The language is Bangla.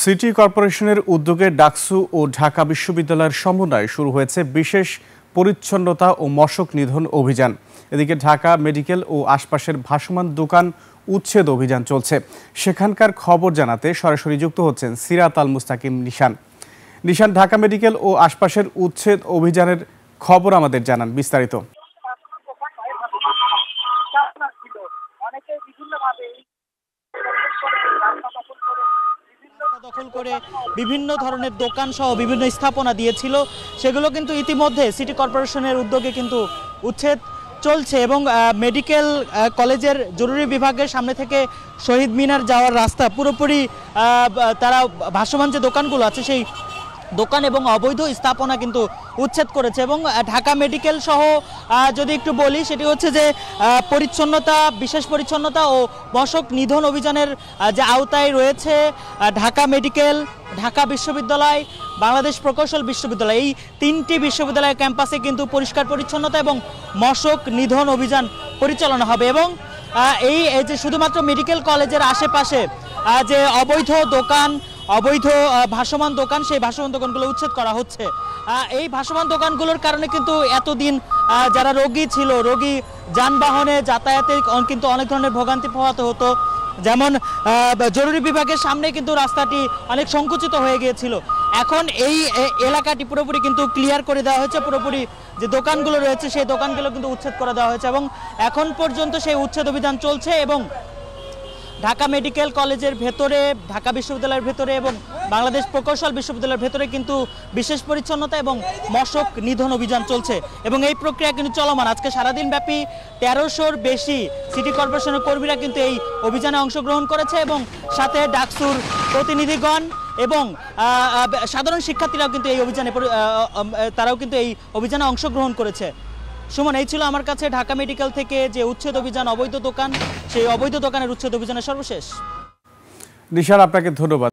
সিটি কর্পোরেশনের উদ্যোগে ডাকসু ও ঢাকা বিশ্ববিদ্যালয়ের সমন্বয়ে শুরু হয়েছে বিশেষ পরিচ্ছন্নতা ও মশক নিধন অভিযান। এদিকে ঢাকা মেডিকেল ও আশপাশের ভাসমান দোকান উচ্ছেদ অভিযান চলছে। সেখানকার খবর জানাতে সরাসরি যুক্ত হচ্ছেন সিরাত আল মুস্তাকিম নিশান। ঢাকা মেডিকেল ও আশপাশের উচ্ছেদ অভিযানের খবর আমাদের জানান বিস্তারিত। দখল করে বিভিন্ন ধরনের দোকান সহ বিভিন্ন স্থাপনা দিয়েছিল, সেগুলো কিন্তু ইতিমধ্যে সিটি কর্পোরেশনের উদ্যোগে কিন্তু উচ্ছেদ চলছে এবং মেডিকেল কলেজের জরুরি বিভাগের সামনে থেকে শহীদ মিনার যাওয়ার রাস্তা পুরোপুরি তারা ভাসমান যে দোকানগুলো আছে সেই দোকান এবং অবৈধ স্থাপনা কিন্তু উচ্ছেদ করেছে। এবং ঢাকা মেডিকেল সহ যদি একটু বলি, সেটি হচ্ছে যে পরিচ্ছন্নতা, বিশেষ পরিচ্ছন্নতা ও মশক নিধন অভিযানের যে আওতায় রয়েছে ঢাকা মেডিকেল, ঢাকা বিশ্ববিদ্যালয়, বাংলাদেশ প্রকৌশল বিশ্ববিদ্যালয়, এই তিনটি বিশ্ববিদ্যালয়ের ক্যাম্পাসে কিন্তু পরিষ্কার পরিচ্ছন্নতা এবং মশক নিধন অভিযান পরিচালনা হবে। এবং এই যে শুধুমাত্র মেডিকেল কলেজের আশেপাশে যে অবৈধ দোকান, অবৈধ ভাসমান দোকান, সেই ভাসমান দোকানগুলো উচ্ছেদ করা হচ্ছে। এই ভাসমান দোকানগুলোর কারণে কিন্তু এতদিন যারা রোগী ছিল, রোগী যানবাহনে যাতায়াতে কিন্তু অনেক ধরনের ভোগান্তি পোহাতে হতো। যেমন জরুরি বিভাগের সামনে কিন্তু রাস্তাটি অনেক সংকুচিত হয়ে গিয়েছিল। এখন এই এলাকাটি পুরোপুরি কিন্তু ক্লিয়ার করে দেওয়া হয়েছে, পুরোপুরি যে দোকানগুলো রয়েছে সেই দোকানগুলো কিন্তু উচ্ছেদ করে দেওয়া হয়েছে এবং এখন পর্যন্ত সেই উচ্ছেদ অভিযান চলছে। এবং ঢাকা মেডিকেল কলেজের ভেতরে, ঢাকা বিশ্ববিদ্যালয়ের ভেতরে এবং বাংলাদেশ প্রকৌশল বিশ্ববিদ্যালয়ের ভেতরে কিন্তু বিশেষ পরিচ্ছন্নতা এবং মশক নিধন অভিযান চলছে এবং এই প্রক্রিয়া কিন্তু চলমান। আজকে সারাদিন ব্যাপী 1300-র বেশি সিটি কর্পোরেশনের কর্মীরা কিন্তু এই অভিযানে অংশগ্রহণ করেছে এবং সাথে ডাকসুর প্রতিনিধিগণ এবং সাধারণ শিক্ষার্থীরাও কিন্তু এই অভিযানে তারাও কিন্তু এই অভিযানে অংশগ্রহণ করেছে। সুমন, এই ছিল আমার কাছে ঢাকা মেডিকেল থেকে যে উচ্ছেদ অভিযান, অবৈধ দোকান, সেই অবৈধ দোকানের উচ্ছেদ অভিযানের সর্বশেষ। নিশান, আপনাকে ধন্যবাদ।